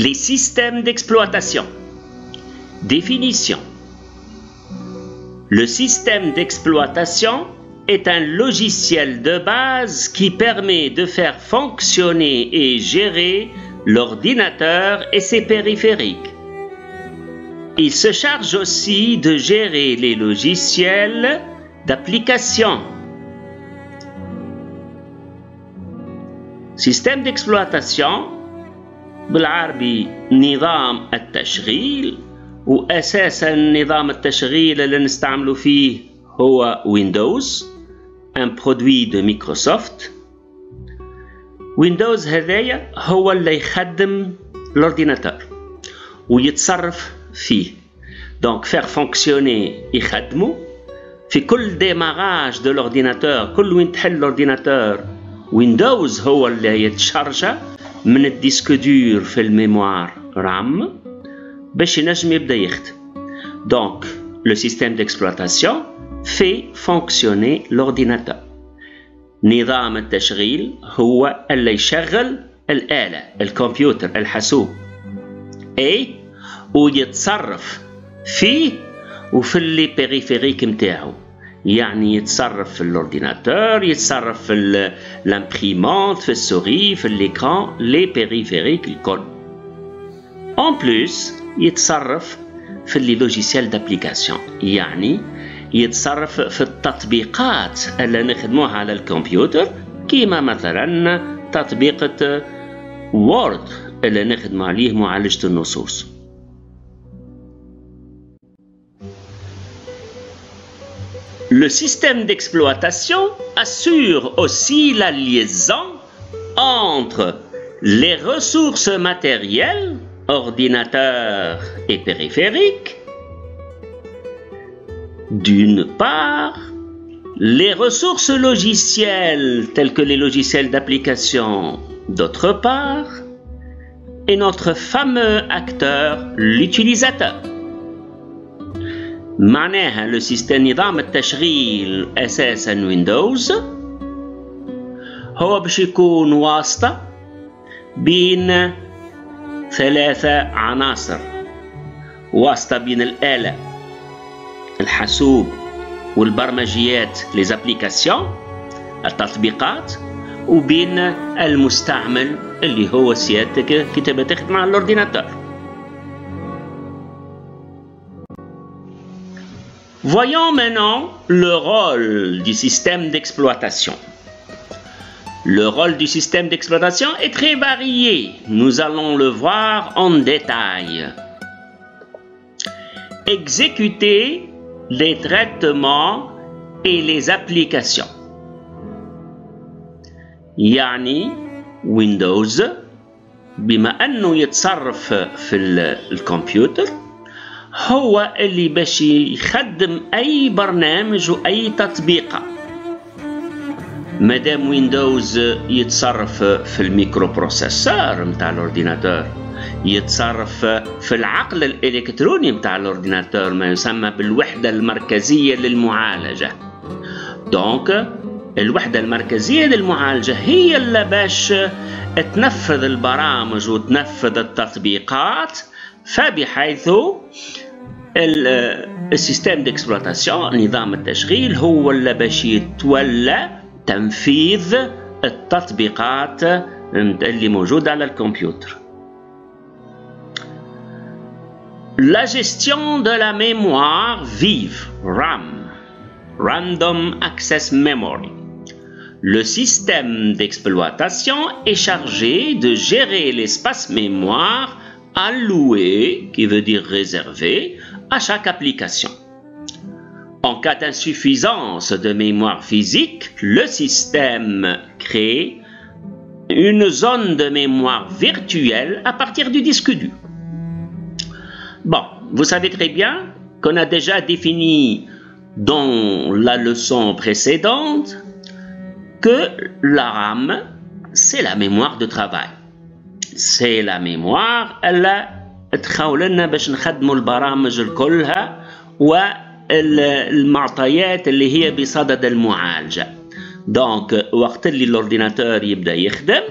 Les systèmes d'exploitation. Définition. Le système d'exploitation est un logiciel de base qui permet de faire fonctionner et gérer l'ordinateur et ses périphériques. Il se charge aussi de gérer les logiciels d'application. Système d'exploitation بالعربي نظام التشغيل، وأساسا نظام التشغيل اللي نستعملوا فيه هو ويندوز، un produit de Microsoft. ويندوز هذايا هو اللي يخدم الأورديناتور ويتصرف فيه، donc faire fonctionner يخدمه في كل démarrage de l'ordinateur. كل وين تحل الأورديناتور ويندوز هو اللي يتشارجه من الديسك دور في الميموار رام باش ينجم يبدا يخدم. Donc le système d'exploitation fait fonctionner l'ordinateur. نظام التشغيل هو اللي يشغل الآلة الكمبيوتر الحاسوب ويتصرف فيه وفي اللي بيريفيريك متاعو، يعني يتصرف في الاورديناتور، يتصرف في الامبريمونت، في السوري، في الاكران، لي بيريفيريك الكل. اون بلوس يتصرف في لي لوجيسيال دابليكاسيون، يعني يتصرف في التطبيقات اللي نخدموها على الكمبيوتر، كيما مثلا تطبيق وورد اللي نخدم عليه معالجة النصوص. Le système d'exploitation assure aussi la liaison entre les ressources matérielles, ordinateurs et périphériques, d'une part, les ressources logicielles telles que les logiciels d'application, d'autre part, et notre fameux acteur, l'utilisateur. معناها لو سيستم نظام التشغيل أساساً ويندوز هو باش يكون واسطة بين ثلاثة عناصر، واسطة بين الآلة الحاسوب والبرمجيات les applications التطبيقات، وبين المستعمل اللي هو سيادتك كي تبى تخدم على الأورديناتور. Voyons maintenant le rôle du système d'exploitation. Le rôle du système d'exploitation est très varié. Nous allons le voir en détail. Exécuter les traitements et les applications. يعني Windows بما أنه يتصرف في الكمبيوتر هو اللي باش يخدم أي برنامج وأي تطبيقة. مادام ويندوز يتصرف في الميكرو بروسيسور متاع الأورديناتور، يتصرف في العقل الإلكتروني متاع الأورديناتور، ما يسمى بالوحدة المركزية للمعالجة. دونك الوحدة المركزية للمعالجة هي اللي باش تنفذ البرامج وتنفذ التطبيقات، فبحيث السيستم ديكسبلواتاسيون نظام التشغيل هو اللي باش يتولى تنفيذ التطبيقات اللي موجودة على الكمبيوتر. La gestion de la mémoire vive, RAM, Random Access Memory. Le système d'exploitation est chargé de gérer l'espace mémoire alloué, qui veut dire réservé, à chaque application. En cas d'insuffisance de mémoire physique, le système crée une zone de mémoire virtuelle à partir du disque dur. Bon, vous savez très bien qu'on a déjà défini dans la leçon précédente que la RAM, c'est la mémoire de travail. C'est la mémoire اللي تخول لنا باش نخدموا البرامج كلها والمعطيات اللي هي بصدد المعالجة. دونك وقت اللي l'ordinateur يبدأ يخدم،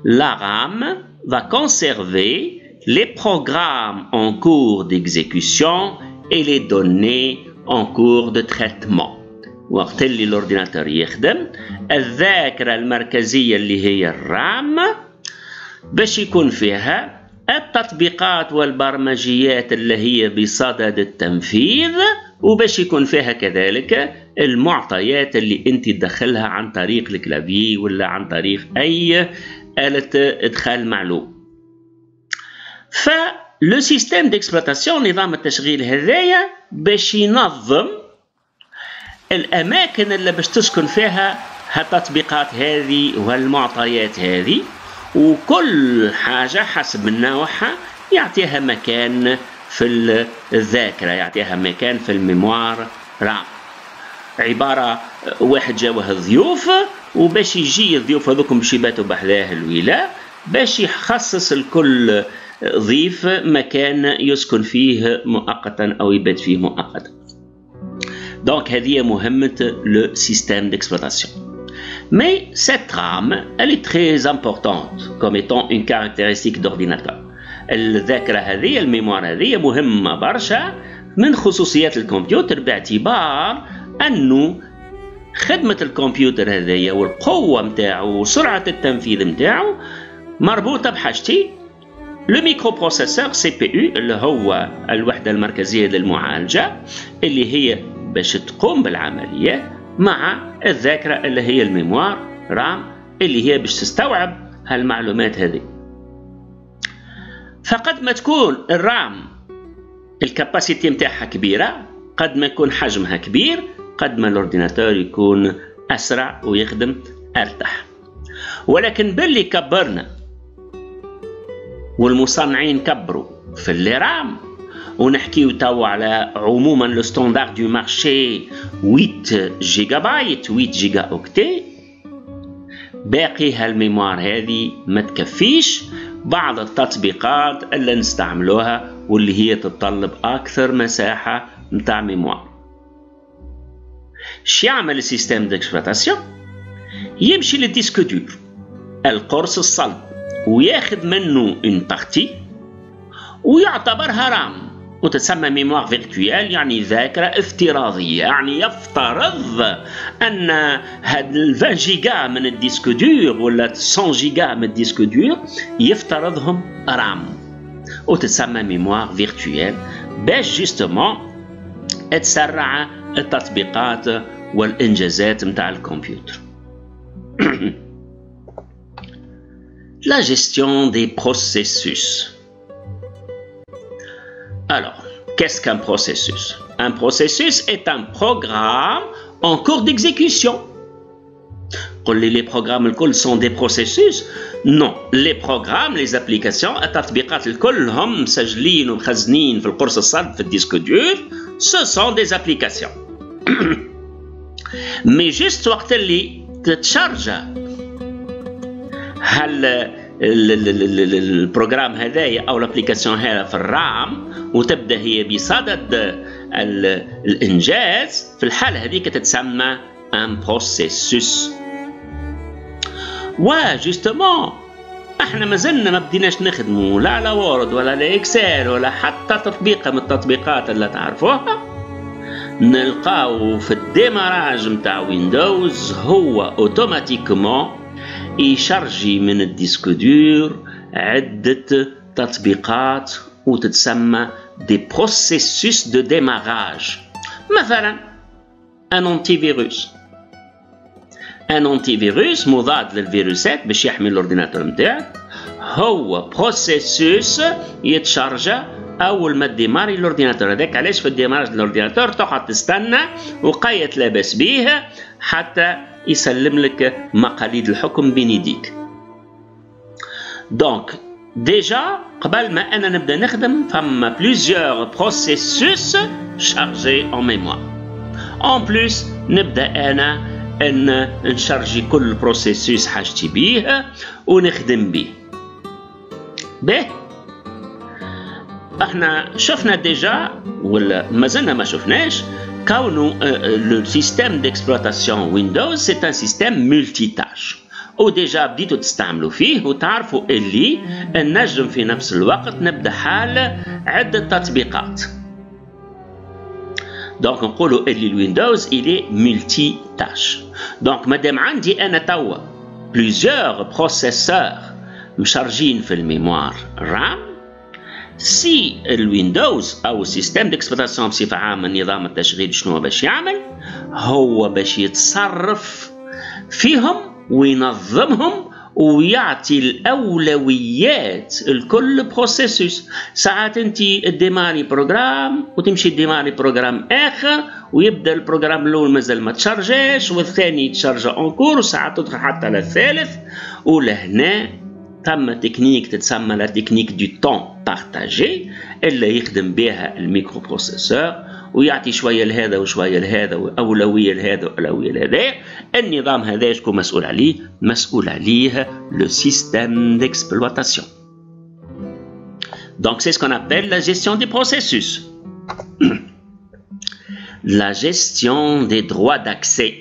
la RAM va conserver les programmes en cours d'exécution et les données en cours de traitement. وقت اللي الأورديناتور يخدم الذاكرة المركزية اللي هي الرام باش يكون فيها التطبيقات والبرمجيات اللي هي بصدد التنفيذ، وباش يكون فيها كذلك المعطيات اللي انت تدخلها عن طريق الكلافي ولا عن طريق اي آلة ادخال معلوم. فلو سيستيم ديكسبلوطاسيون نظام التشغيل هذايا باش ينظم الاماكن اللي باش تسكن فيها هالتطبيقات هذه والمعطيات هذه، وكل حاجة حسب نوعها يعطيها مكان في الذاكرة، يعطيها مكان في الميموار رام. عبارة واحد جاوه ضيوف وباش يجي الضيوف هذوكم باش يباتوا بحذاه الولاء، باش يخصص الكل ضيف مكان يسكن فيه مؤقتا أو يبات فيه مؤقتا. دونك هذه مهمة le système d'exploitation. Mais cette RAM, elle est très importante comme étant une caractéristique d'ordinateur. الذاكرة هذه الميموار هذه مهمة برشا من خصوصيات الكمبيوتر، باعتبار أنه خدمة الكمبيوتر هذه والقوة متاعو وسرعة التنفيذ متاعو مربوطة بحاجتين: لو ميكرو بروسيسور CPU اللي هو الوحدة المركزية للمعالجة اللي هي باش تقوم بالعمليات، مع الذاكرة اللي هي الميموار رام اللي هي باش تستوعب هالمعلومات هذه. فقد ما تكون الرام الكاباسيتي متاعها كبيرة، قد ما يكون حجمها كبير، قد ما الاورديناتور يكون أسرع ويخدم أرتاح. ولكن باللي كبرنا والمصنعين كبروا في اللي رام، ونحكيو تو على عموما لو ستاندارد دو مارشي 8 جيجا بايت 8 جيجا اوكتي، باقي هالميموار هذه ما تكفيش بعض التطبيقات اللي نستعملوها واللي هي تتطلب أكثر مساحة متاع ميموار. شو يعمل السيستم ديكسبلوطاسيون؟ يمشي للديسك دور القرص الصلب وياخذ منه اون بارتي ويعتبرها رام، وتسمى ميموار فيرتويال، يعني ذاكرة افتراضية. يعني يفترض أن هاد 20 جيجا من الديسك دور ولا 100 جيجا من الديسك دور يفترضهم رام، وتسمى ميموار فيرتويال باش جوستومون تسرع التطبيقات والإنجازات متاع الكمبيوتر. La gestion des processus. Alors, qu'est-ce qu'un processus? Un processus est un programme en cours d'exécution. Les programmes الكل sont des processus? Non, les programmes, les applications, التطبيقات الكل هم مسجلين ومخزنين في القرص الصلب في الديسك دور، ce sont des applications. Mais juste وقت اللي تتشارج البروجرام هذايا او الابليكاسيون هذا في الرام وتبدا هي بصدد الانجاز، في الحاله هذيك تتسمى ان بروسيسوس. وجوستومون احنا مازلنا ما بديناش نخدموا لا على وورد ولا على اكسل ولا حتى تطبيق من التطبيقات اللي تعرفوها، نلقاو في الديماراج متاع ويندوز هو اوتوماتيكمون يشرجي من الديسك دور عدة تطبيقات وتتسمى دي بروسيسوس دو ديماراج. مثلا ان انتي فيروس، ان انتي فيروس مضاد للفيروسات باش يحمي الاورديناتور نتاعك، هو بروسيسوس يتشارجا اول ما ديماري الاورديناتور هذاك. علاش في الديمارج الاورديناتور تقعد تستنى وقاية لا باس بيه حتى يسلم لك مقاليد الحكم بين يديك. دونك ديجا قبل ما انا نبدا نخدم فما بليزيور بروسيسوس شارجي اون ميموار. اون بلوس نبدا انا ان نشارجي كل بروسيسوس حاجتي بيه ونخدم بيه. به احنا شفنا ديجا ولا مازلنا ما شفناش كونه le système d'exploitation Windows c'est un système multitâche. وديجا بديتوا تستعملوا فيه وتعرفوا اللي النجم في نفس الوقت نبدا حال عدة تطبيقات. دونك نقولوا اللي الويندوز إلي ملتي تاش. دونك مادام عندي أنا توا بليزيور بروسيسور مشارجين في الميموار رام، سي الويندوز أو السيستم ديكسبلواتاسيون بصفة عامة النظام التشغيل شنو باش يعمل؟ هو باش يتصرف فيهم وينظمهم ويعطي الأولويات لكل بروسيسوس. ساعات انت تديماري بروجرام وتمشي تديماري بروجرام آخر ويبدا البروجرام الأول مازال ما تشارجاش والثاني يتشارجا أونكور وساعات تدخل حتى على الثالث. ولهنا ثم تكنيك تتسمى لا تكنيك دو طون بارتاجي اللي يخدم بها الميكرو بروسيسور ويعطي شويه لهذا وشويه لهذا واولويه لهذا واولويه لهذا. النظام هذا شكون مسؤول عليه؟ مسؤول عليه لو سيستم d'exploitation. Donc c'est ce qu'on appelle la gestion des processus. La gestion des droits d'accès.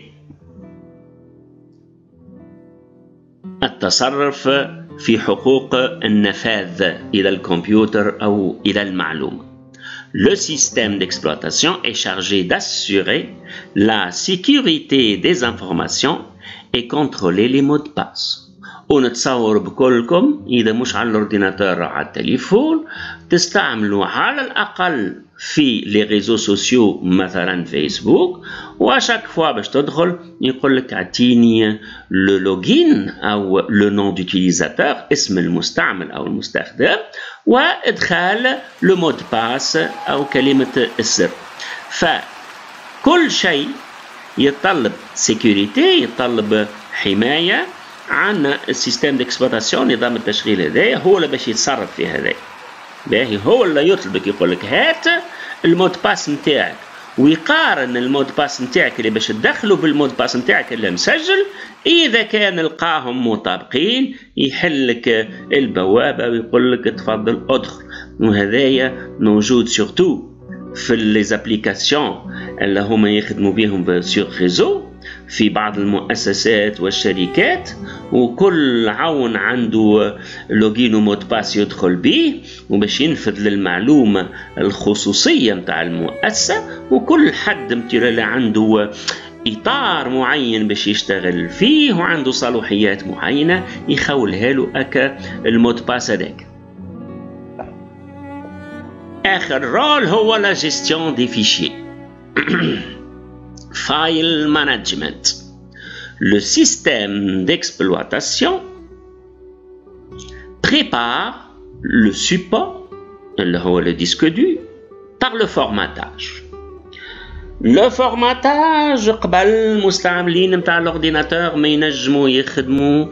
التصرف في حقوق النفاذ إلى الكمبيوتر أو إلى المعلومة. Le système d'exploitation est chargé d'assurer la sécurité des informations et contrôler les mots de passe. ونتصور بكلكم إذا مش على الأورديناتور أو على التليفون تستعملوا على الأقل في لي ريزو سوسيو مثلا فيسبوك، واشاك فوا باش تدخل يقول لك اعطيني لو لوجين او لو نون دوتيليزاتور اسم المستعمل او المستخدم وادخال لو مود باس او كلمه السر. فكل شيء يتطلب سيكوريتي، يتطلب حمايه عن السيستم ديكسبلواتاسيون نظام التشغيل هذايا هو اللي باش يتصرف في هذايا. باهي هو اللي يطلبك يقول لك هات المود باس نتاعك ويقارن المود باس نتاعك اللي باش تدخله بالمود باس نتاعك اللي مسجل، اذا كان لقاهم مطابقين يحل لك البوابه ويقول لك تفضل ادخل. وهذايا موجود سورتو في لي زابليكاسيون اللي هما يخدموا بهم سور ريزو في بعض المؤسسات والشركات، وكل عون عنده لوجين ومود باس يدخل به وباش ينفذ للمعلومة الخصوصية متاع المؤسسة، وكل حد متير عنده إطار معين باش يشتغل فيه وعنده صلاحيات معينة يخولها له أكا المود باس هذاك. آخر رول هو لا جيستيون دي فيشيي. File management. Le système d'exploitation prépare le support, le disque dur, par le formatage. Le formatage قبل المستعملين متاع l'ordinateur ما ينجموا يخدموا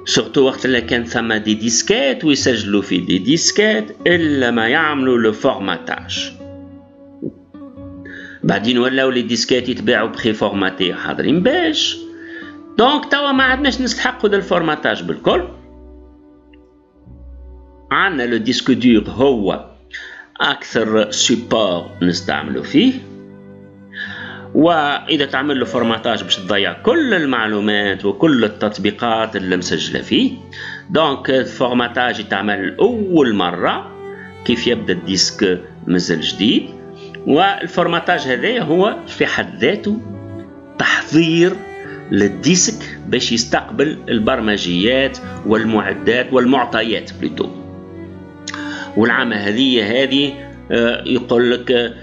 surtout وقت اللي كان ثما دي ديسكات ويسجلوا في دي ديسكات إلا ما يعملوا لو فورماتاج. بعدين ولاو لي ديسكات يتباعوا بخي فورماتي حاضرين باش دونك توا ما عدناش نستحقوا دا الفورماتاج بالكل. عندنا لو ديسك دور هو اكثر سيبور نستعملو فيه، واذا تعمل له فورماتاج باش تضيع كل المعلومات وكل التطبيقات اللي مسجله فيه. دونك الفورماتاج يتعمل اول مره كيف يبدا الديسك مازال جديد، والفورماتاج هذا هو في حد ذاته تحضير للديسك باش يستقبل البرمجيات والمعدات والمعطيات بلوتو. والعامة هذه يقول لك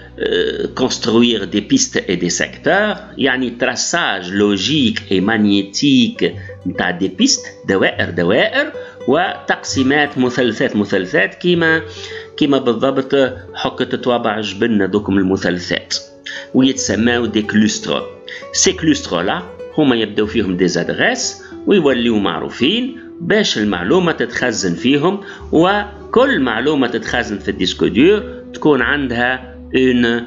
construire des pistes et des secteurs، يعني traçage logique et magnétique نتاع des pistes دوائر وتقسيمات مثلثات كيما بالضبط حكة تتوابع جبلنا دوكم المثلثات ويتسماو دي كلوستر. سي كلوستر لا هما يبداو فيهم دي زادريس ويوليو معروفين باش المعلومة تتخزن فيهم، وكل معلومة تتخزن في الديسك دور تكون عندها une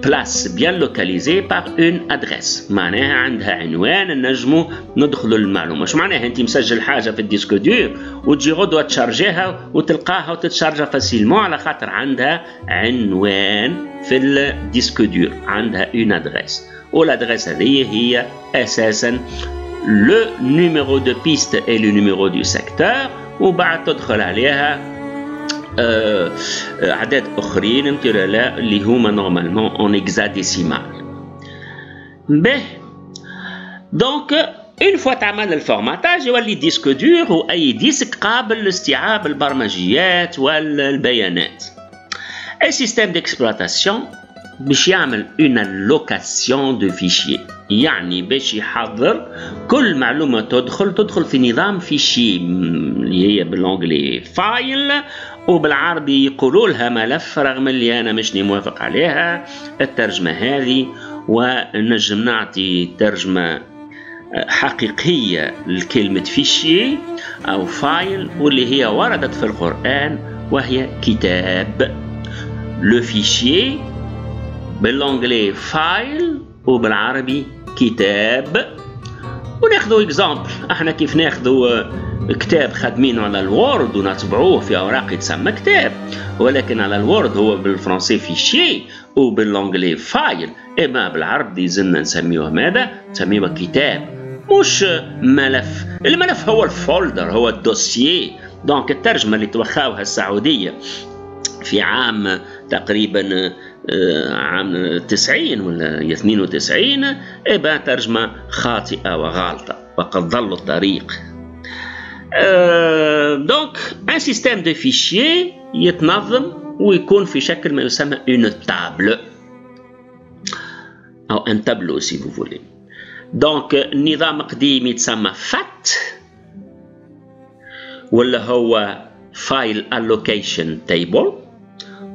place bien localisée par une adresse، معناها عندها عنوان نجمو ندخلوا المعلومة. شو معناها انت مسجل حاجة في الديسك دور وتجي غدوة تشارجيها وتلقاها وتتشارجها فاسيلمون على خاطر عندها عنوان في الديسك دور، عندها une adresse، والادريس هذه هي اساسا le numéro de piste et le numéro du secteur وبعد تدخل عليها أعداد أخرين اللي هما normalement en hexadécimal. به دونك une fois تعمل الفورماتاج يولي ديسك دور وأي ديسك قابل لاستيعاب البرمجيات والبيانات. السيستم ديكسبلواتاسيون باش يعمل اون لوكاسيون دو فيشي، يعني باش يحضر كل معلومه تدخل في نظام فيشي اللي هي بالانجلي فايل وبالعربي يقولوا لها ملف، رغم اللي انا مشني موافق عليها الترجمه هذه، ونجم نعطي ترجمه حقيقيه لكلمه فيشي او فايل واللي هي وردت في القران وهي كتاب. لو فيشي بالانجلي فايل وبالعربي كتاب. وناخذوا اكزامبل، احنا كيف ناخذوا كتاب خادمين على الوورد ونطبعوه في اوراق يتسمى كتاب، ولكن على الوورد هو بالفرنسي فيشي وبالانجلي فايل. اما بالعربي زلنا نسميوه ماذا؟ نسميوه كتاب مش ملف. الملف هو الفولدر، هو الدوسيي. دونك الترجمه اللي توخاوها السعوديه في عام تقريبا عام 90 ولا 92 إبا ترجمة خاطئة وغالطة وقد ضلوا الطريق. دونك ان سيستم دو فيشيي يتنظم ويكون في شكل ما يسمى اون تابل أو ان تابلو سي فو فولي. دونك نظام قديم يتسمى فات ولا هو فايل allocation table،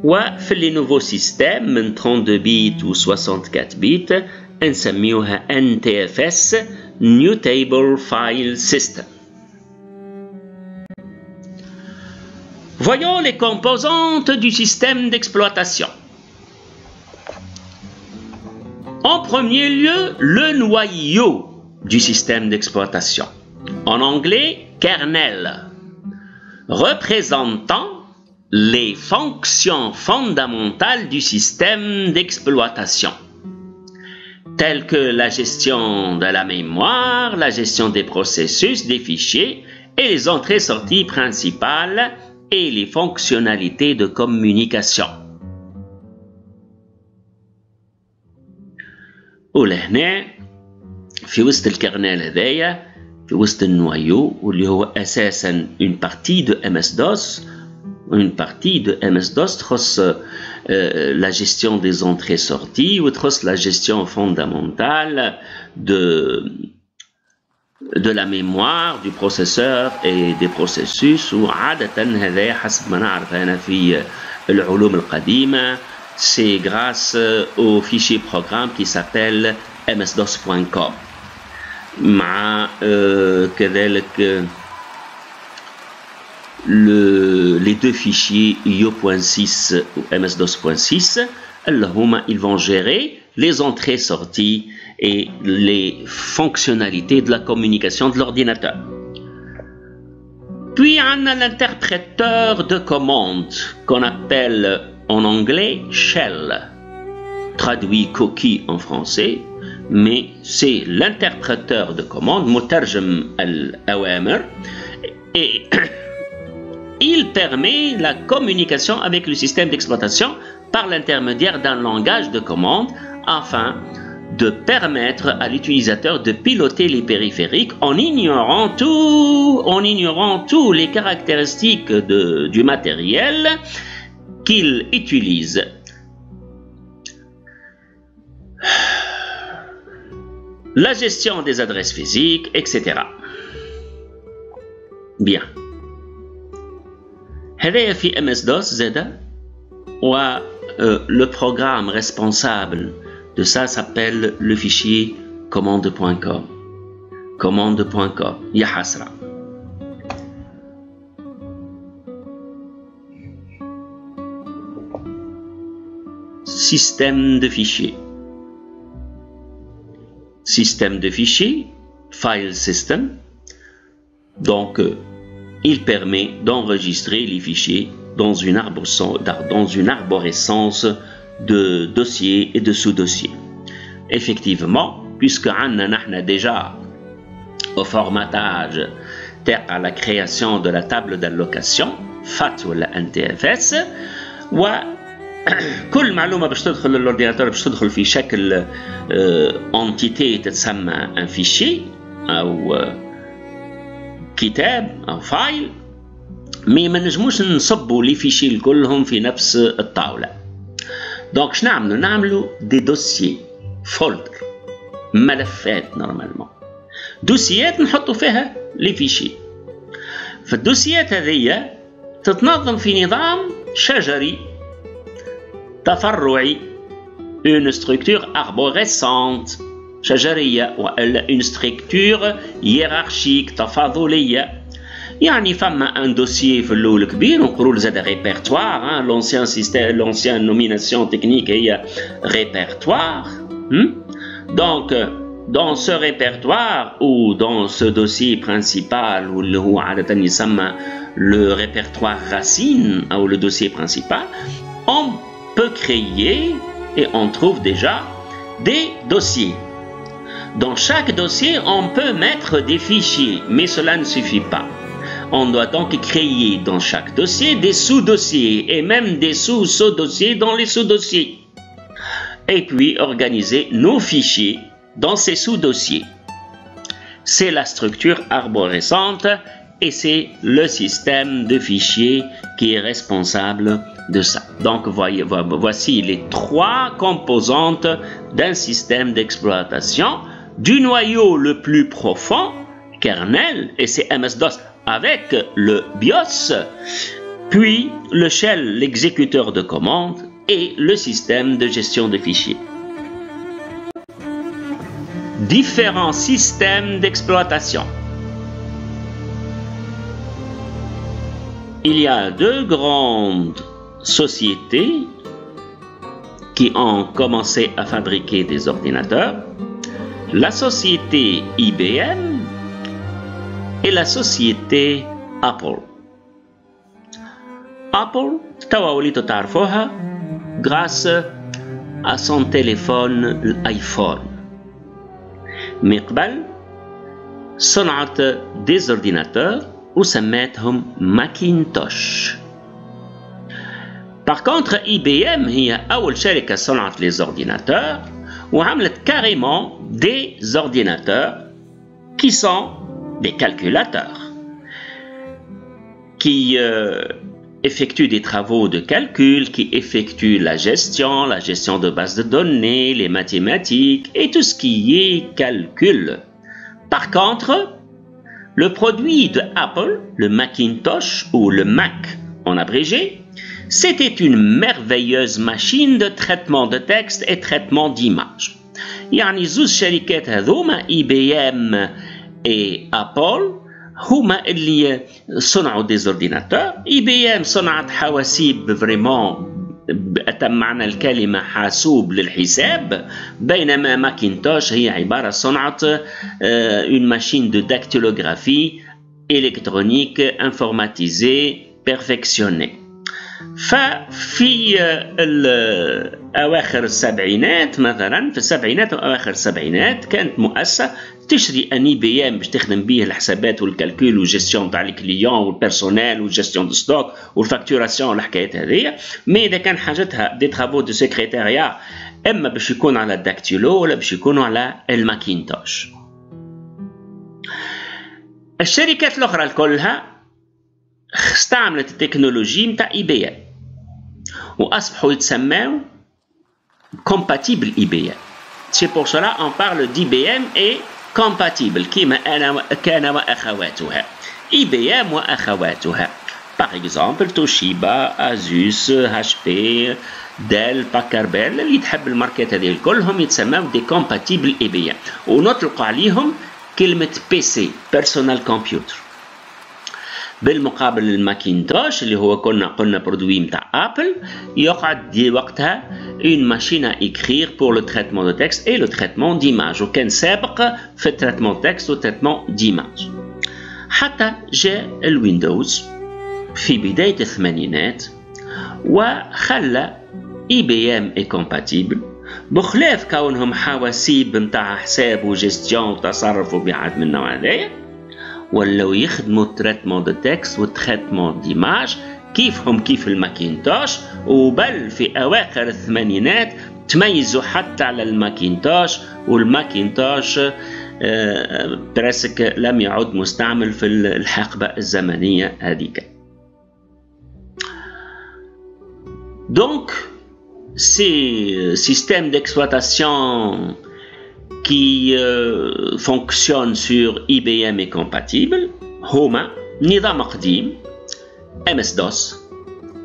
وفي لي نوفو سيستم من 32 بيت و 64 بيت نسميوها NTFS New Table File System. Voyons les composantes du système d'exploitation. En premier lieu, le noyau du système d'exploitation, en anglais kernel, représentant les fonctions fondamentales du système d'exploitation, telles que la gestion de la mémoire, la gestion des processus, des fichiers et les entrées-sorties principales et les fonctionnalités de communication. ولهنا في وسط الكرنال هذايا في وسط النوايو واللي هو أساساً une partie de MS-DOS. Une partie de MS-DOS تخص la gestion des entrées-sorties وتخص la gestion fondamentale de la mémoire, du processeur et des processus. وعادة هذا حسب ما نعرف أنا في العلوم القديمة c'est grâce au fichier programme qui s'appelle msdos.com مع كذلك les deux fichiers io.6 ou ms-dos.6 ils vont gérer les entrées-sorties et les fonctionnalités de la communication de l'ordinateur. Puis on a l'interpréteur de commande qu'on appelle en anglais shell, traduit cookie en français, mais c'est l'interpréteur de commande, mutarjem al-awamir, et il permet la communication avec le système d'exploitation par l'intermédiaire d'un langage de commande afin de permettre à l'utilisateur de piloter les périphériques en ignorant tous les caractéristiques du matériel qu'il utilise. La gestion des adresses physiques, etc. Bien. هذا في MS-DOS زاد le programme responsable de ça s'appelle le fichier commande.com. commande.com يا حسرة. Système de fichiers. Système de fichiers, file system. Donc, il permet d'enregistrer les fichiers dans une arborescence de dossiers et de sous-dossiers. Effectivement, puisque on a déjà au formatage à la création de la table d'allocation FAT ou NTFS وكل معلومة باش تدخل للأورديناتور باش تدخل في شكل entité تتسمى un fichier أو كتاب أو فايل مي ما نجموش نصبوا لي فيشي كلهم في نفس الطاولة. دونك شنو نعملوا دي دوسيي فولدر ملفات نورمالمون دوسيات نحطوا فيها لي فيشي. فالدوسيات هذه تتنظم في نظام شجري تفرعي une structure arborescente شجرية ولا une structure hiérarchique تفاضلية. يعني فما ان دوسيي في الاول كبير ونقولوا زاد ريبرتوار لونسيان سيستيم لونسيان نوميناسيون تكنيك هي ريبرتوار. دونك dans ce répertoire ou dans ce dossier principal ou اللي هو عادة يسمى le répertoire racine ou le dossier principal, on peut créer et on trouve déjà des dossiers. Dans chaque dossier, on peut mettre des fichiers, mais cela ne suffit pas. On doit donc créer dans chaque dossier des sous-dossiers et même des sous-sous-dossiers dans les sous-dossiers. Et puis organiser nos fichiers dans ces sous-dossiers. C'est la structure arborescente et c'est le système de fichiers qui est responsable de ça. Donc voici les trois composantes d'un système d'exploitation, du noyau le plus profond, kernel, et c'est MS-DOS avec le BIOS, puis le shell, l'exécuteur de commande, et le système de gestion de fichiers. Différents systèmes d'exploitation. Il y a deux grandes sociétés qui ont commencé à fabriquer des ordinateurs, la société IBM et la société Apple. Apple, توا وليتو تعرفوها grâce à son téléphone l'iPhone. من قبل صنعت des ordinateurs وسميتهم ماكينتوش. Par contre IBM هي أول شركة صنعت les ordinateurs وعملت carrément des ordinateurs qui sont des calculateurs qui effectuent des travaux de calcul, qui effectuent la gestion de bases de données, les mathématiques et tout ce qui est calcul. Par contre, le produit de Apple, le Macintosh ou le Mac en abrégé, c'était une merveilleuse machine de traitement de texte et traitement d'images. يعني زوج شركات هذوما IBM et Apple هما اللي صنعوا des ordinateurs. IBM صنعت حواسيب فريمون أتم معنى الكلمة حاسوب للحساب، بينما ماكنتوش هي عبارة صنعت une machine de dactylographie électronique informatisée perfectionnée. ففي أواخر السبعينات مثلا في السبعينات وأواخر السبعينات كانت مؤسسة تشري ان اي بي ام باش تخدم به الحسابات والكالكول والجيستيون تاع الكليون والبيرسونيل والجيستيون دو ستوك والفاكتوراسيون والحكايات هذيا. مي اذا كان حاجتها دي ترافو دو سكرتاريا اما باش يكونوا على الداكتيلو ولا باش يكونوا على الماكينتوش. الشركات الاخرى كلها استعملت التكنولوجي نتاع اي بي ام واصبحوا يتسموا compatible IBM. C'est pour cela on parle d'IBM et compatible كيما كان وأخواتها IBM وأخواتها. Par exemple توشيبا، أزوس، HP، ديل، باكربيل، اللي تحب الماركات هذه كلهم يتسموا دي compatible IBM ونطلقوا عليهم كلمة PC Personal Computer. بالمقابل الماكينتوش اللي هو قلنا برودوي نتاع ابل يقعد دي وقتها une machine à écrire pour le traitement de texte et le traitement d'image وكان سابق في التريتمون تكست والتريتمون ديماج. حتى جاء الويندوز في بداية الثمانينات وخلى IBM est compatible بخلاف كونهم حواسيب نتاع حساب وجستيون وتصرف وبيعاد من النوع هذايا، ولاو يخدموا تريتمون دو تكست وتريتمون ديماج كيفهم كيف الماكينتوش، وبل في أواخر الثمانينات تميزوا حتى على الماكينتوش، والماكينتوش برسك لم يعد مستعمل في الحقبة الزمنية هذيك. Donc, ces systèmes d'exploitation qui fonctionnent sur IBM et compatibles هما نظام قديم MS-DOS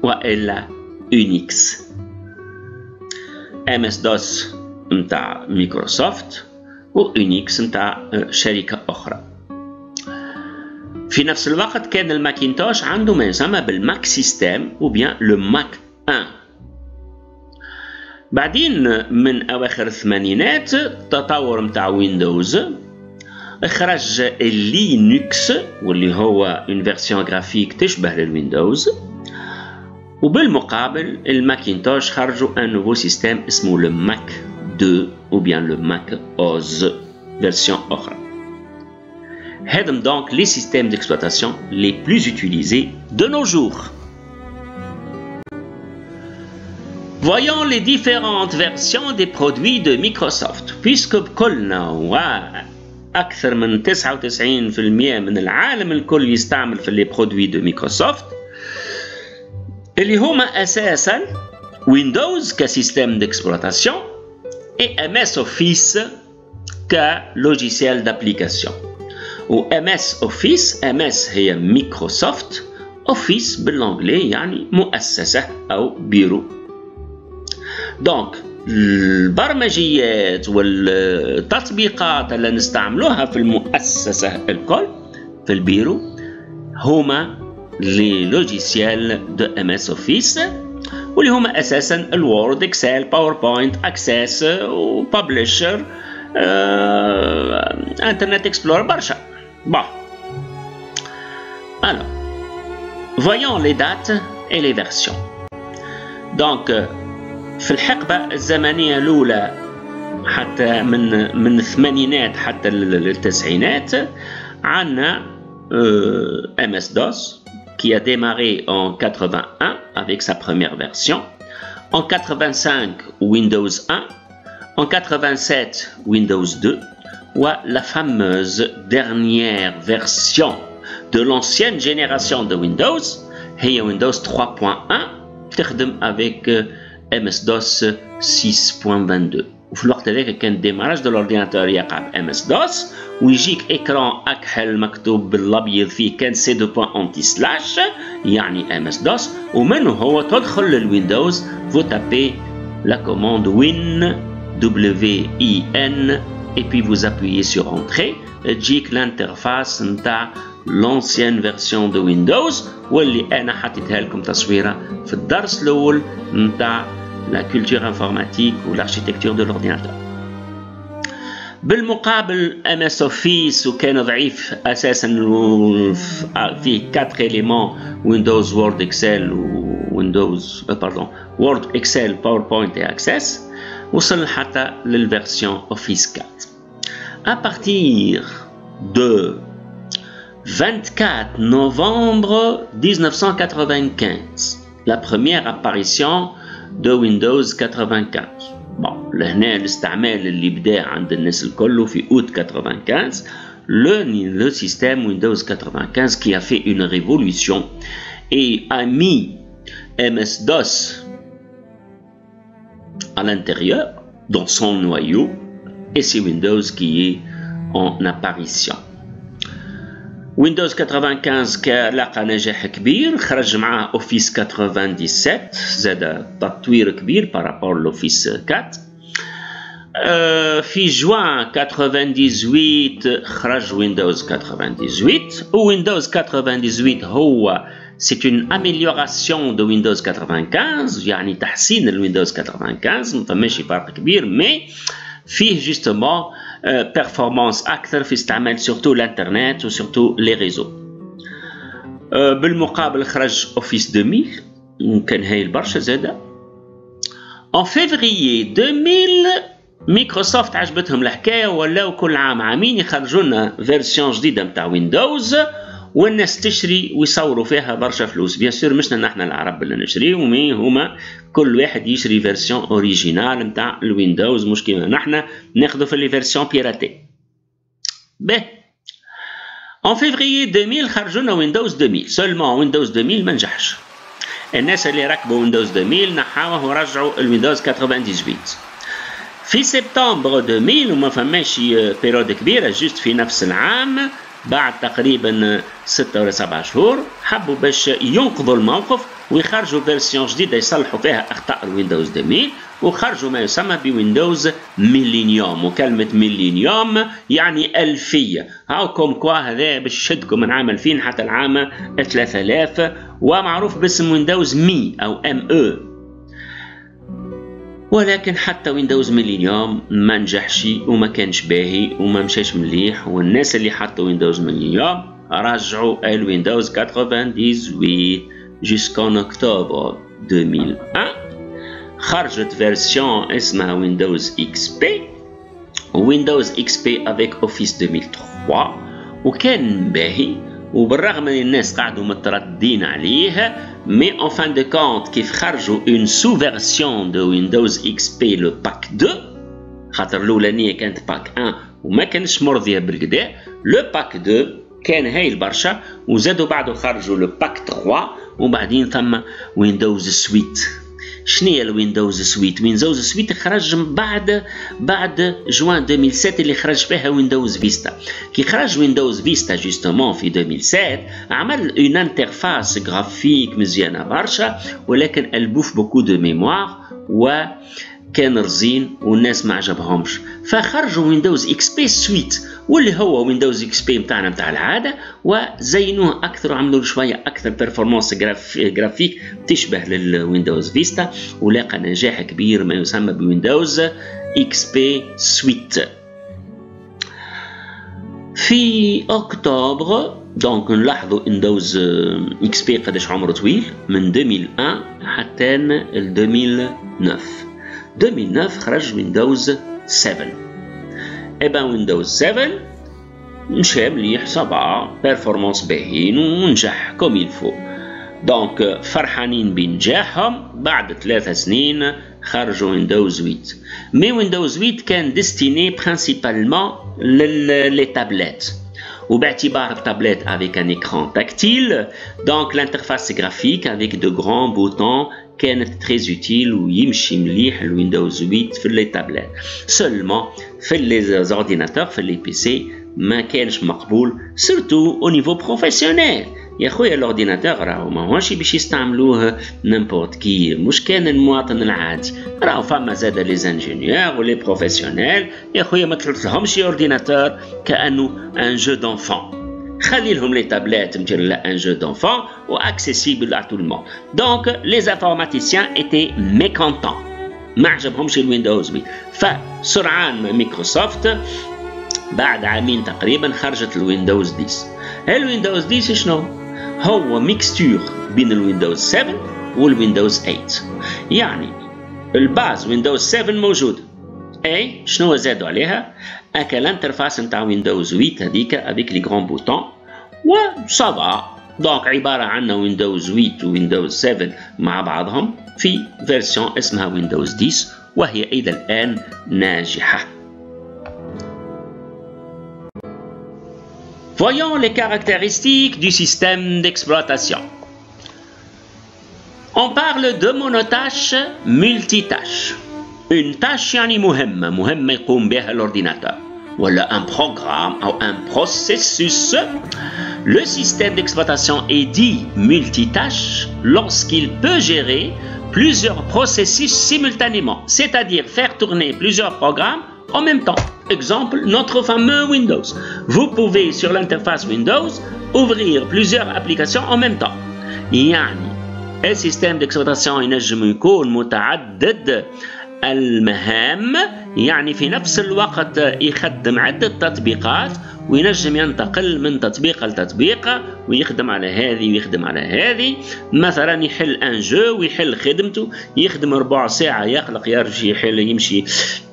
وإلا Unix. MS-DOS متاع مايكروسوفت ويونيكس متاع شركة أخرى. في نفس الوقت كان الماكينتوش عنده ما يسمى بالماك سيستم وبيان لو ماك 1. بعدين من أواخر الثمانينات تطور متاع ويندوز اخرج اللينكس واللي هو اون فيرسيون غرافيك تشبه للويندوز، وبالمقابل الماكينتوش خرجوا ان نوفو سيستم اسمه لو ماك 2 ou bien le Mac OS version أخرى. هذم donc les systèmes d'exploitation les plus utilisés de nos jours. Voyons les différentes versions des produits de Microsoft. Puisque بكلنا وأكثر من 99% من العالم الكل يستعمل في les produits de Microsoft اللي هما أساسا Windows كسيستم d'exploitation et MS Office que logiciel d'application. Ou MS Office, MS هي Microsoft، Office بالانجلي يعني مؤسسة أو بيرو. Donc البرمجيات والتطبيقات اللي نستعملوها في المؤسسة الكل في البيرو هما لي لوجيسيال دو MS Office، واللي هما اساسا الوورد، اكسل، باوربوينت، اكسس وببلشر، انترنت اكسبلورر، برشا. Bon. Alors, voyons les dates et les versions. Donc في الحقبة الزمنية الأولى حتى من الثمانينات حتى التسعينات عندنا MS-DOS qui a démarré en 81 avec sa première version, en 85 Windows 1, en 87 Windows 2, ou la fameuse dernière version de l'ancienne génération de Windows, هي Windows 3.1 تخدم avec MS-DOS 6.22. وفي الوقت هذاك كان الديماراج دو لورديناتور يقع ب MS-DOS ويجيك اكران اكحل مكتوب بالابيض فيه كان سي دو بوان انتي سلاش يعني MS-DOS، ومنه هو تدخل للويندوز فو تابي لا كوموند win WIN et puis vous appuyez sur entrée تجيك الانترفاس نتاع l'ancienne version de Windows واللي انا حطيتها لكم تصويره في الدرس الاول نتاع la culture informatique ou l'architecture de l'ordinateur. بالمقابل MS Office وكان ضعيف أساسا فيه 4 éléments Windows Word Excel Windows Word Excel PowerPoint et Access وصل حتى للversion Office 4. À partir de 24 novembre 1995, la première apparition de Windows 95. Bon, لهنا الاستعمال اللي بدا عند الناس الكل في août 95 le système Windows 95 qui a fait une révolution et a mis MS-DOS à l'intérieur dans son noyau et c'est Windows qui est en apparition. Windows 95 كلاقى نجاح كبير، خرج معاه اوفيس 97 زاد تطوير كبير بارابور لوفيس 4. في جوان 98 خرج ويندوز 98 ويندوز 98 هو c'est une amélioration de Windows 95 يعني تحسين الويندوز 95 ما فماش فرق كبير مي فيه جوستومون performance أكثر في استعمال surtout الانترنت و surtout les réseaux. بالمقابل خرج اوفيس 2000 وكان هايل برشا زادا. En février 2000 مايكروسوفت عجبتهم الحكايه ولاو كل عام عامين يخرجوا لنا فيرسيون جديده نتاع ويندوز والناس تشري ويصوروا فيها برشا فلوس. بيان سور مش نحن العرب اللي نشريو، مي هما كل واحد يشري فيرسيون اوريجينال نتاع الويندوز، مش كيما نحن ناخذوا في لي فيرسيون بيراتي. باهي En février 2000 خرجوا لنا ويندوز 2000 سولمون. ويندوز 2000 ما نجحش. الناس اللي ركبوا ويندوز 2000 نحاوه ورجعوا الويندوز 98. في سبتمبر 2000 وما فماش بيريود كبيره، جست في نفس العام بعد تقريبا 6 ولا 7 شهور حبوا باش ينقذوا الموقف ويخرجوا فيرسيون جديده يصلحوا فيها اخطاء الويندوز 2000 وخرجوا ما يسمى بويندوز ميلينيوم. وكلمه ميلينيوم يعني ألفية. هاوكم كوا هذا باش يشدكم من عام 2000 حتى العام 3000 ومعروف باسم ويندوز مي او ام او. ولكن حتى ويندوز ميلينيوم ما نجحش وما كانش باهي وما مشاش مليح، والناس اللي حطوا ويندوز ميلينيوم رجعوا الويندوز 98 جوسكون اكتوبر 2001. خرجت فيرسيون اسمها ويندوز اكس بي، ويندوز اكس بي افيك اوفيس 2003 وكان باهي، وبالرغم من الناس قاعدوا مترددين عليه مي en fin de compte كيف خرجوا اون سو فيرسيون دو ويندوز اكس بي لو باك 2 خاطر الاولانيه كانت باك 1 وما كانش مرضيه بالكدا، لو باك 2 كان هايل برشا، وزادوا بعده خرجوا لو باك 3 وبعدين ثم ويندوز سويت. شنيا الويندوز سويت؟ ويندوز سويت خرج بعد جوان 2007 اللي خرج فيها ويندوز فيستا. كي خرج ويندوز فيستا جوستومون في 2007 عمل اون انترفاس جرافيك مزيانه برشا، ولكن البوف بوكو دو ميموار وكان رزين والناس ما عجبهمش، فخرجوا ويندوز اكس بي سويت واللي هو ويندوز اكس بي نتاعنا نتاع العاده، وزينوه اكثر وعملوا شويه اكثر بيرفورمانس جرافيك تشبه للويندوز فيستا، ولاقى نجاح كبير ما يسمى بويندوز اكس بي سويت. في اكتوبر دونك نلاحظوا ويندوز اكس بي قداش عمره طويل من 2001 حتى 2009. 2009 خرج ويندوز 7. إبا ويندوز 7 مشى مليح صباح بيرفورمانس باهين ونجح كوم يلفو. دونك فرحانين بنجاحهم. بعد 3 سنين خرجوا ويندوز 8. مي ويندوز 8 كان ديستيني برينسيبالمون للي تابلات، وباعتبار التابلات avec un écran tactile donc l'interface graphique avec de grands boutons كانت très utile ويمشي مليح الويندوز 8 في لي تابلات. سولمون في لي زورديناتور في لي بي سي ما كانش مقبول سورتو او نيفو بروفيسيونيل. يا خويا الاورديناتور راهو ماهوش باش يستعملوه نيمبورت كي، مش كان المواطن العادي، راهو فما زاد لي زانجينيور ولي بروفيسيونيل. يا خويا ما تحطلهمش اورديناتور كانه ان جو دونفون، خلي لهم لي تابلات مدير لها ان جو دونفون واكسيسيبل ا تو المون. دونك لي انفورماتيسيان ايتي ميكونتون، ما عجبهمش الويندوز 8. فسرعان مايكروسوفت بعد عامين تقريبا خرجت الويندوز 10. الويندوز 10 شنو هو؟ ميكستور بين الويندوز 7 والويندوز 8. يعني الباز ويندوز 7 موجود، اي شنو زادوا عليها؟ اكا الانترفاس نتاع ويندوز 8 هذيك افيك لي غران بوتون وصافا. دونك عباره عن ويندوز 8 وويندوز 7 مع بعضهم في فيرسيون اسمها ويندوز 10 وهي الى الان ناجحه. Voyons les caractéristiques du système d'exploitation. On parle de monotâche multitâche. Une tâche يعني مهمة يقوم بها l'ordinateur. Voilà un programme ou un processus. Le système d'exploitation est dit multitâche lorsqu'il peut gérer plusieurs processus simultanément, c'est-à-dire faire tourner plusieurs programmes en même temps. Exemple, notre fameux Windows. Vous pouvez sur l'interface Windows ouvrir plusieurs applications en même temps. يعني السيستم d'exploitation ينجم يكون متعدد المهام، يعني في نفس الوقت يخدم عدة تطبيقات وينجم ينتقل من تطبيق لتطبيق ويخدم على هذه ويخدم على هذه. مثلا يحل ان جو ويحل خدمته، يخدم ربع ساعة يقلق يرجع يحل يمشي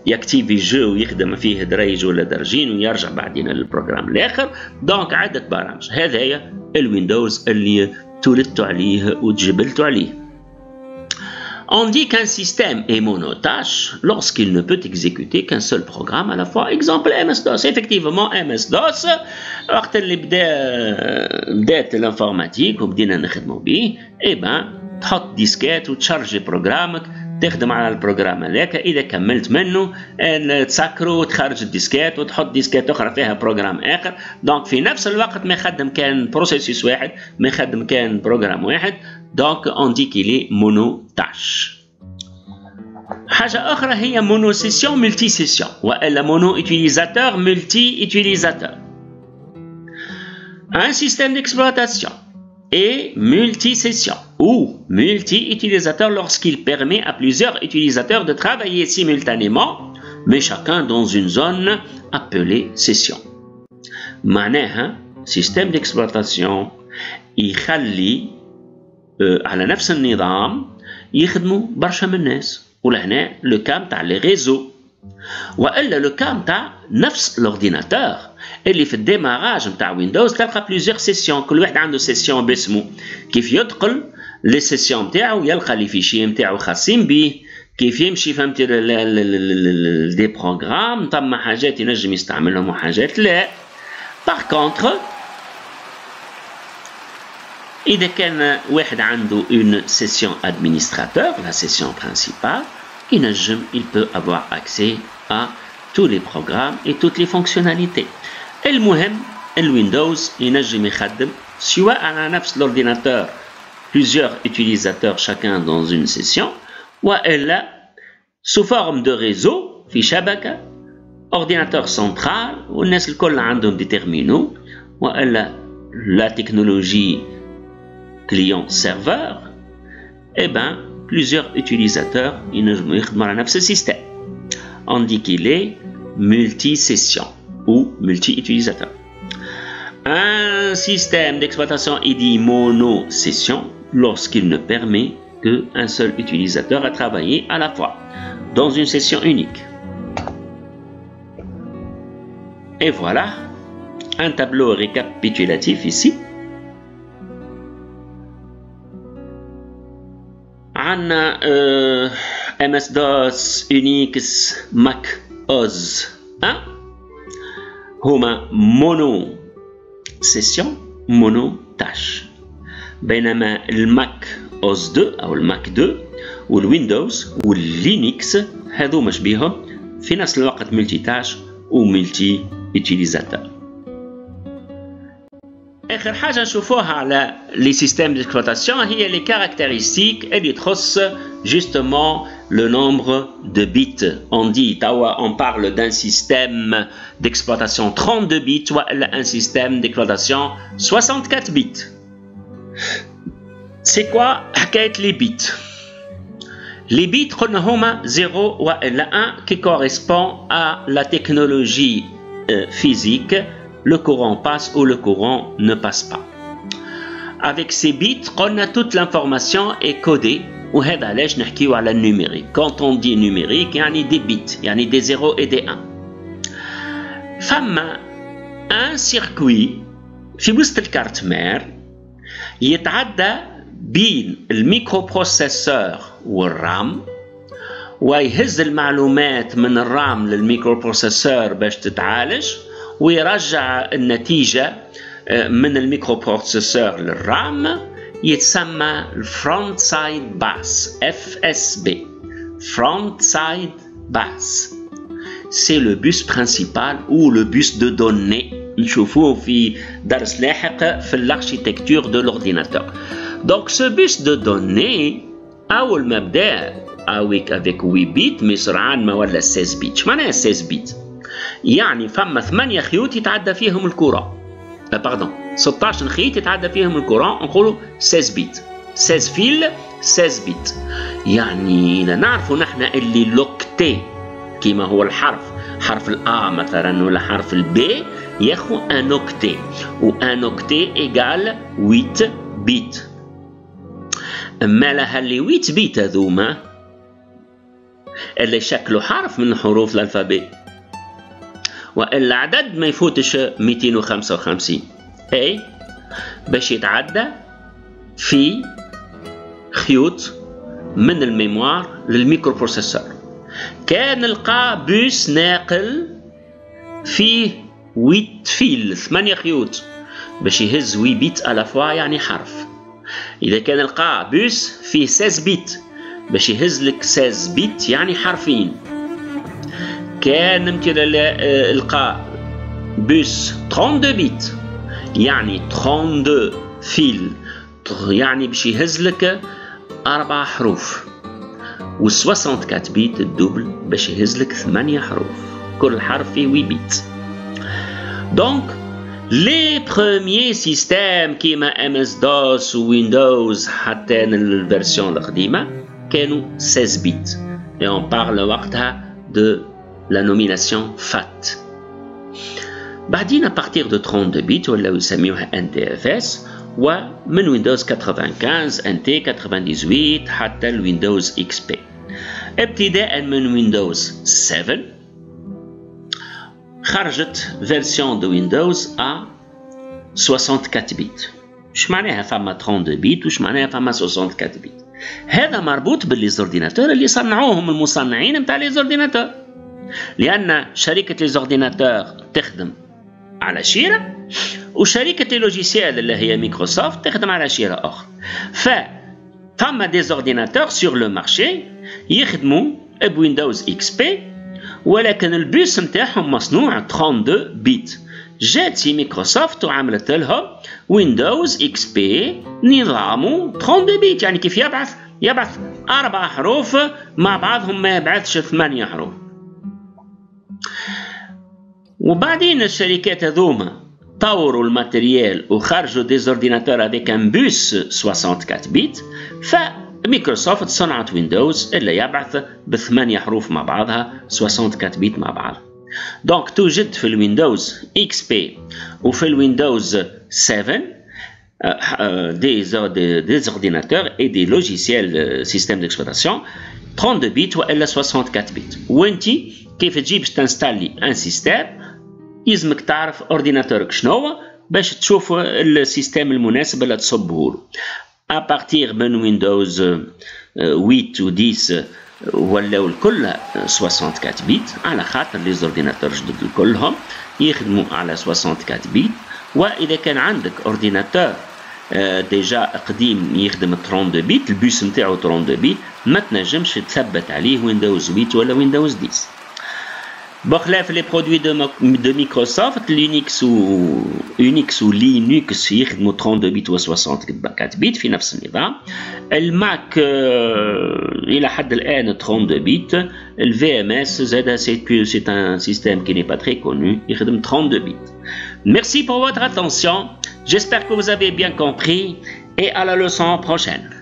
يكتيفي جو ويخدم فيه دريج ولا درجين ويرجع بعدين للبروجرام الاخر. دونك عدة برامج. هذا هي الويندوز اللي تولدتوا عليه وتجبلتوا عليه. On dit qu'un système est monotâche lorsqu'il ne peut exécuter qu'un seul programme à la fois. Exemple MS-DOS. Effectivement, MS-DOS, وقت اللي بدات الانفورماتيك وبدينا نخدموا به، تحط ديسكات وتشارجي بروجرامك، تخدم على البروجرام هذاك، اذا كملت منه تسكره وتخرج الديسكات وتحط ديسكات اخرى فيها بروجرام اخر. دونك في نفس الوقت ما يخدم كان بروسيسوس واحد، ما يخدم كان بروجرام واحد. دونك اون دي كيلي مونو تاش. حاجه اخرى هي مونو سيسيون ملتي سيسيون، والا مونو utilisateur ملتي utilisateur. Un système d'exploitation et multi-session ou multi-utilisateur lorsqu'il permet à plusieurs utilisateurs de travailler simultanément, mais chacun dans une zone appelée session. معناها système d'exploitation يخلي على نفس النظام يخدموا برشا من الناس، ولهنا لو كام تاع لي ريزو، والا لو كام تاع نفس الاورديناتور اللي في الديماراج نتاع ويندوز تلقى بليزيور سيسيون، كل واحد عنده سيسيون باسمه. كيف يدخل لي سيسيون نتاعو يلقى لي فيشي نتاعو خاصين بيه، كيف يمشي فهمتي دي بروغرام ثم حاجات ينجم يستعملهم وحاجات لا. باغ كونتر إذا كان واحد عنده une session administrateur, la session principale, il peut avoir accès à tous les programmes et toutes les fonctionnalités. المهم الويندوز ينجم يخدم سواء على نفس l'ordinateur plusieurs utilisateurs chacun dans une session، وإلا sous forme de réseau في شبكة ordinateur central والناس الكل عندهم دي تيرمينو، وإلا la technologie client-serveur, plusieurs utilisateurs ينجموا يخدموا على نفس السيستم. On dit qu'il est multi-session ou multi-utilisateur. Un système d'exploitation est dit mono-session lorsqu'il ne permet qu'un seul utilisateur à travailler à la fois dans une session unique. Et voilà un tableau récapitulatif ici. عندنا MS-DOS, Unix, Mac OS 1 هما مونو سيسيون مونو تاش، بينما الماك OS 2 أو الماك 2 والويندوز واللينكس هذوما شبيهم في نفس الوقت ملتي تاش وملتي utilisateur. آخر حاجة نشوفوها على لي سيستيم ديكسبلوطاسيون هي لي كاركتيرستيك اللي تخص justement le nombre de bits. On dit on parle d'un système d'exploitation 32 bits ou un système d'exploitation 64 bits. C'est quoi حكاية les bits? Les bits قلنا هما 0 و 1 qui correspond à la technologie physique. Le courant passe ou le courant ne passe pas. Avec ces bits, toute l'information est codée. وهذا علاش نحكيو على النيميريك. Quand on dit numérique, يعني des bits, يعني des 0 et des 1. فما un circuit في وسط الكارت مير يتعدى بين الميكرو بروسيسور والرام، ويهز المعلومات من الرام للميكرو بروسيسور باش تتعالج، ويرجع النتيجة من الميكرو بروسيسور للرام، يتسمى الفرونت سايد باس FSB. Front side bus. C'est le bus principal ou le bus de données. نشوفوه في درس لاحق في l'architecture de l'ordinateur. Donc ce bus de données أول ما بدا avec 8 بيت مي سرعان ما ولا 16 بيت. شو معناها 16 بيت؟ يعني فما 8 خيوط يتعدى فيهم الكورة. باردون 16 خيط يتعدى فيهم الكورة، نقولوا 16 بيت. 16 فيل 16 بيت. يعني إذا نعرفوا نحن اللي لوكتي كما هو الحرف، حرف الأ مثلا ولا حرف البي، ياخو ان اوكتي وان اوكتي ايجال 8 بيت. اما لها اللي 8 بيت هذوما اللي شكلوا حرف من حروف الالفابي، والا عدد ما يفوتش 255 اي باش يتعدى في خيوط من الميموار للميكرو بروسيسور. كان نلقى بوس ناقل فيه 8 فيل 8 خيوط باش يهز 8 بيت على فوا يعني حرف. اذا كان نلقى بوس فيه 16 بيت باش يهز لك 16 بيت يعني حرفين. كان يمكن نلقى بوس 32 بيت يعني 32 فيل يعني باش يهز لك 4 حروف، و 64 بيت الدوبل باش يهز لك 8 حروف، كل حرف فيه 8 بيت. دونك لي بروميي سيستيم كيما ام اس دوس وويندوز حتى الفيرسيون القديمه كانوا 16 بيت. et on parle وقتها de la nomination FAT. بعدين à partir de 32 بيت ولاو يسميوها NTFS، ومن ويندوز 95 NT 98 حتى الويندوز XP. ابتداء من ويندوز 7 خرجت فيرسيون دو ويندوز ا 64 بيت. وش معناها فما 32 بيت وش معناها فما 64 بيت؟ هذا مربوط بالليزورديناتور اللي صنعوهم المصنعين نتاع ليزورديناتور، لان شركه ليزورديناتور تخدم على شيره وشركه اللوجيسيال اللي هي مايكروسوفت تخدم على شيره اخرى. فما دي زورديناتور سور لو مارشي يخدموا بويندوز اكس بي، ولكن البوس نتاعهم مصنوع 32 بيت. جات سي مايكروسوفت وعملت لهم ويندوز اكس بي نظامه 32 بيت، يعني كيف يبعث 4 حروف مع بعضهم ما يبعثش 8 حروف. وبعدين الشركات هذوما طوروا الماتريال وخرجوا دي زورديناتور افيك ان بوس 64 بيت، فمايكروسوفت صنعت ويندوز اللي يبعث ب8 حروف مع بعضها 64 بيت مع بعض. دونك توجد في الويندوز اكس بي وفي الويندوز 7 des ordinateurs et des logiciels système d'exploitation 32 بيت والا 64 بيت. وانت كيف تجي باش تنستالي ان سيستم يلزمك تعرف اورديناتورك شنو باش تشوف السيستم المناسب اللي تصبه له. ابارتيغ من ويندوز 8 و 10 ولاو الكل 64 بيت، على خاطر لي زورديناتور جدد كلهم يخدموا على 64 بيت. واذا كان عندك اورديناتور ديجا قديم يخدم 32 بيت، البوس نتاعو 32 بيت، ما تنجمش تثبت عليه ويندوز 8 ولا ويندوز 10. بخلاف لي برودوي دو مايكروسوفت يونيكس و لينكس يخدموا 32 بيت و 64 بيت في نفس النظام. الماك الى حد الان 32 بيت. الفي ام اس زاد سي ان سيستيم qui n'est pas très connu يخدم 32 بيت. Merci pour votre attention. J'espère que vous avez bien compris et à la leçon prochaine.